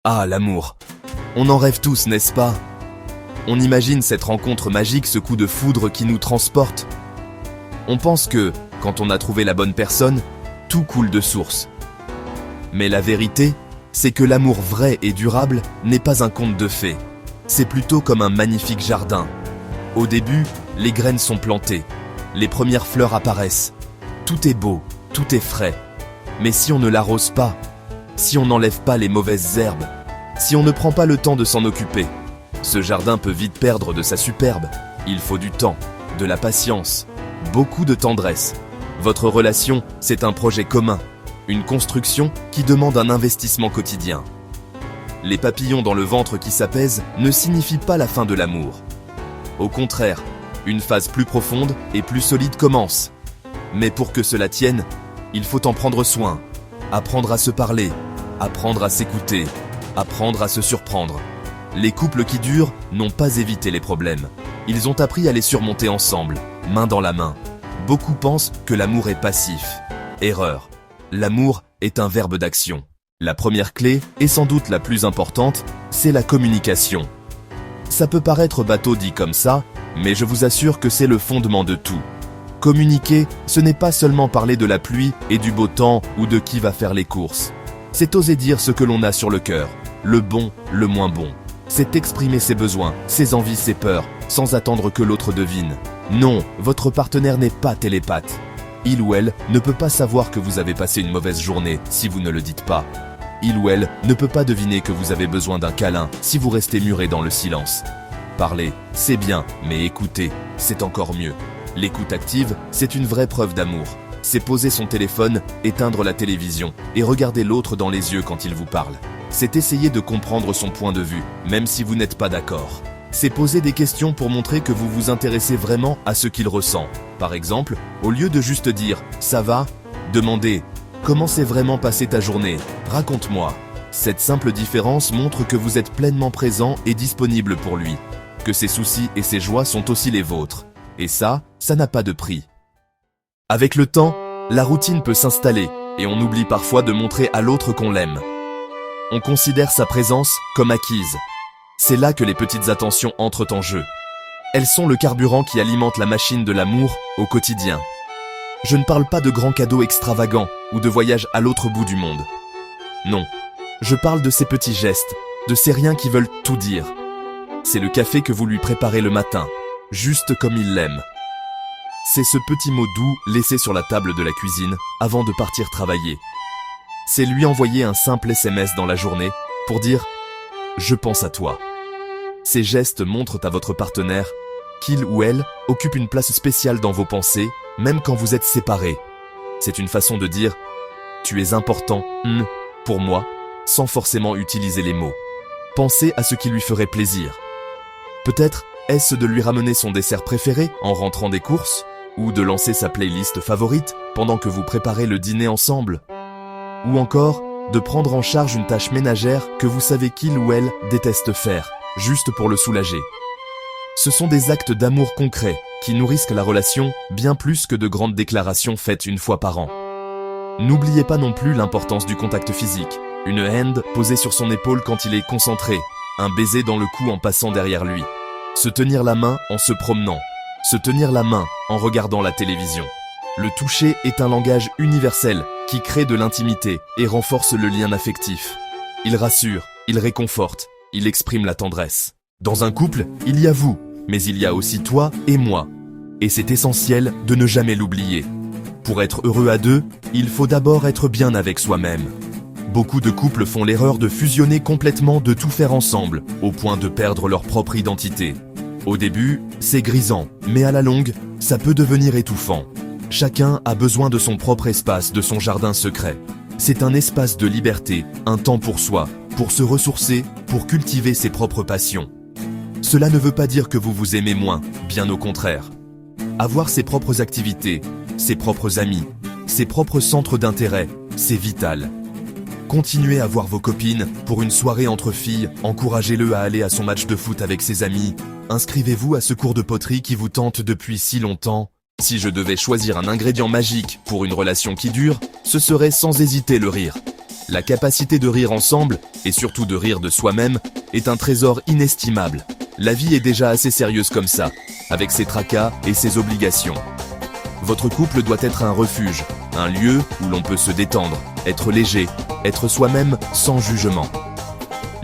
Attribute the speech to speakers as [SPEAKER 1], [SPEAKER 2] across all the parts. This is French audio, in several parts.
[SPEAKER 1] Ah, l'amour. On en rêve tous, n'est-ce pas? On imagine cette rencontre magique, ce coup de foudre qui nous transporte. On pense que, quand on a trouvé la bonne personne, tout coule de source. Mais la vérité, c'est que l'amour vrai et durable n'est pas un conte de fées. C'est plutôt comme un magnifique jardin. Au début, les graines sont plantées, les premières fleurs apparaissent. Tout est beau, tout est frais. Mais si on ne l'arrose pas, si on n'enlève pas les mauvaises herbes, si on ne prend pas le temps de s'en occuper, ce jardin peut vite perdre de sa superbe. Il faut du temps, de la patience, beaucoup de tendresse. Votre relation, c'est un projet commun, une construction qui demande un investissement quotidien. Les papillons dans le ventre qui s'apaisent ne signifient pas la fin de l'amour. Au contraire, une phase plus profonde et plus solide commence. Mais pour que cela tienne, il faut en prendre soin, apprendre à se parler, apprendre à s'écouter, apprendre à se surprendre. Les couples qui durent n'ont pas évité les problèmes. Ils ont appris à les surmonter ensemble, main dans la main. Beaucoup pensent que l'amour est passif. Erreur. L'amour est un verbe d'action. La première clé, et sans doute la plus importante, c'est la communication. Ça peut paraître bateau dit comme ça, mais je vous assure que c'est le fondement de tout. Communiquer, ce n'est pas seulement parler de la pluie et du beau temps ou de qui va faire les courses. C'est oser dire ce que l'on a sur le cœur, le bon, le moins bon. C'est exprimer ses besoins, ses envies, ses peurs, sans attendre que l'autre devine. Non, votre partenaire n'est pas télépathe. Il ou elle ne peut pas savoir que vous avez passé une mauvaise journée si vous ne le dites pas. Il ou elle ne peut pas deviner que vous avez besoin d'un câlin si vous restez muré dans le silence. Parler, c'est bien, mais écouter, c'est encore mieux. L'écoute active, c'est une vraie preuve d'amour. C'est poser son téléphone, éteindre la télévision et regarder l'autre dans les yeux quand il vous parle. C'est essayer de comprendre son point de vue, même si vous n'êtes pas d'accord. C'est poser des questions pour montrer que vous vous intéressez vraiment à ce qu'il ressent. Par exemple, au lieu de juste dire « ça va », demandez « comment s'est vraiment passée ta journée ? Raconte-moi ». Cette simple différence montre que vous êtes pleinement présent et disponible pour lui, que ses soucis et ses joies sont aussi les vôtres. Et ça n'a pas de prix. Avec le temps, la routine peut s'installer et on oublie parfois de montrer à l'autre qu'on l'aime. On considère sa présence comme acquise. C'est là que les petites attentions entrent en jeu. Elles sont le carburant qui alimente la machine de l'amour au quotidien. Je ne parle pas de grands cadeaux extravagants ou de voyages à l'autre bout du monde. Non, je parle de ces petits gestes, de ces riens qui veulent tout dire. C'est le café que vous lui préparez le matin, juste comme il l'aime. C'est ce petit mot doux laissé sur la table de la cuisine avant de partir travailler. C'est lui envoyer un simple SMS dans la journée pour dire « Je pense à toi ». Ces gestes montrent à votre partenaire qu'il ou elle occupe une place spéciale dans vos pensées, même quand vous êtes séparés. C'est une façon de dire « Tu es important, pour moi », sans forcément utiliser les mots. Pensez à ce qui lui ferait plaisir. Peut-être est-ce de lui ramener son dessert préféré en rentrant des courses, ou de lancer sa playlist favorite pendant que vous préparez le dîner ensemble, ou encore de prendre en charge une tâche ménagère que vous savez qu'il ou elle déteste faire, juste pour le soulager. Ce sont des actes d'amour concrets qui nourrissent la relation bien plus que de grandes déclarations faites une fois par an. N'oubliez pas non plus l'importance du contact physique, une hand posée sur son épaule quand il est concentré, un baiser dans le cou en passant derrière lui, se tenir la main en se promenant, se tenir la main en regardant la télévision. Le toucher est un langage universel qui crée de l'intimité et renforce le lien affectif. Il rassure, il réconforte, il exprime la tendresse. Dans un couple, il y a vous, mais il y a aussi toi et moi. Et c'est essentiel de ne jamais l'oublier. Pour être heureux à deux, il faut d'abord être bien avec soi-même. Beaucoup de couples font l'erreur de fusionner complètement, de tout faire ensemble, au point de perdre leur propre identité. Au début, c'est grisant, mais à la longue, ça peut devenir étouffant. Chacun a besoin de son propre espace, de son jardin secret. C'est un espace de liberté, un temps pour soi, pour se ressourcer, pour cultiver ses propres passions. Cela ne veut pas dire que vous vous aimez moins, bien au contraire. Avoir ses propres activités, ses propres amis, ses propres centres d'intérêt, c'est vital. Continuez à voir vos copines pour une soirée entre filles, encouragez-le à aller à son match de foot avec ses amis, inscrivez-vous à ce cours de poterie qui vous tente depuis si longtemps. Si je devais choisir un ingrédient magique pour une relation qui dure, ce serait sans hésiter le rire. La capacité de rire ensemble, et surtout de rire de soi-même, est un trésor inestimable. La vie est déjà assez sérieuse comme ça, avec ses tracas et ses obligations. Votre couple doit être un refuge, un lieu où l'on peut se détendre, être léger, être soi-même sans jugement.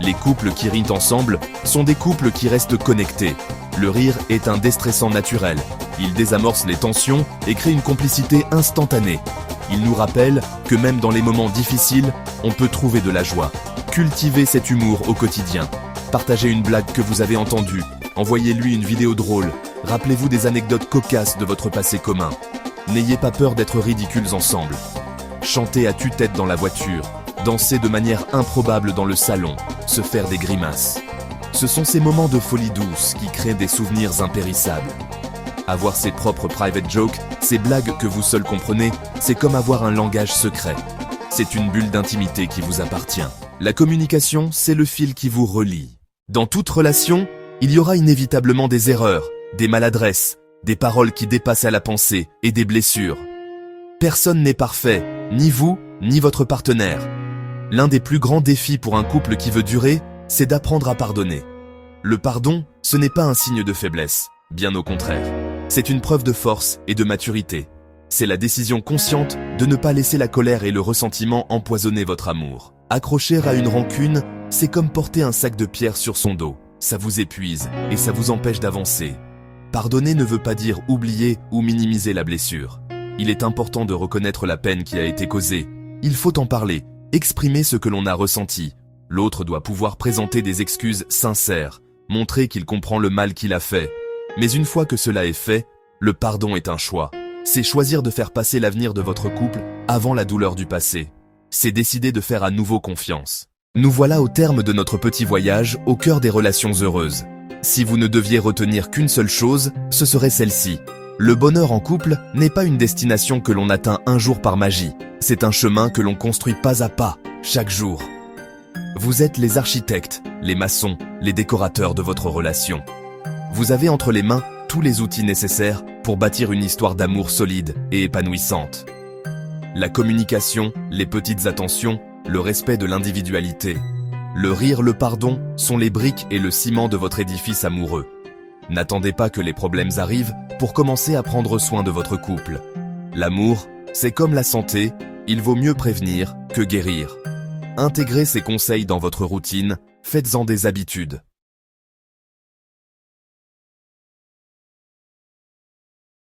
[SPEAKER 1] Les couples qui rient ensemble sont des couples qui restent connectés. Le rire est un déstressant naturel. Il désamorce les tensions et crée une complicité instantanée. Il nous rappelle que même dans les moments difficiles, on peut trouver de la joie. Cultivez cet humour au quotidien. Partagez une blague que vous avez entendue. Envoyez-lui une vidéo drôle. Rappelez-vous des anecdotes cocasses de votre passé commun. N'ayez pas peur d'être ridicules ensemble. Chantez à tue-tête dans la voiture. Dansez de manière improbable dans le salon. Se faire des grimaces. Ce sont ces moments de folie douce qui créent des souvenirs impérissables. Avoir ses propres private jokes, ces blagues que vous seul comprenez, c'est comme avoir un langage secret. C'est une bulle d'intimité qui vous appartient. La communication, c'est le fil qui vous relie. Dans toute relation, il y aura inévitablement des erreurs, des maladresses, des paroles qui dépassent à la pensée et des blessures. Personne n'est parfait, ni vous, ni votre partenaire. L'un des plus grands défis pour un couple qui veut durer, c'est d'apprendre à pardonner. Le pardon, ce n'est pas un signe de faiblesse, bien au contraire. C'est une preuve de force et de maturité. C'est la décision consciente de ne pas laisser la colère et le ressentiment empoisonner votre amour. Accrocher à une rancune, c'est comme porter un sac de pierres sur son dos. Ça vous épuise et ça vous empêche d'avancer. Pardonner ne veut pas dire oublier ou minimiser la blessure. Il est important de reconnaître la peine qui a été causée. Il faut en parler, exprimer ce que l'on a ressenti. L'autre doit pouvoir présenter des excuses sincères, montrer qu'il comprend le mal qu'il a fait. Mais une fois que cela est fait, le pardon est un choix. C'est choisir de faire passer l'avenir de votre couple avant la douleur du passé. C'est décider de faire à nouveau confiance. Nous voilà au terme de notre petit voyage au cœur des relations heureuses. Si vous ne deviez retenir qu'une seule chose, ce serait celle-ci. Le bonheur en couple n'est pas une destination que l'on atteint un jour par magie. C'est un chemin que l'on construit pas à pas, chaque jour. Vous êtes les architectes, les maçons, les décorateurs de votre relation. Vous avez entre les mains tous les outils nécessaires pour bâtir une histoire d'amour solide et épanouissante. La communication, les petites attentions, le respect de l'individualité, le rire, le pardon sont les briques et le ciment de votre édifice amoureux. N'attendez pas que les problèmes arrivent pour commencer à prendre soin de votre couple. L'amour, c'est comme la santé, il vaut mieux prévenir que guérir. Intégrez ces conseils dans votre routine, faites-en des habitudes.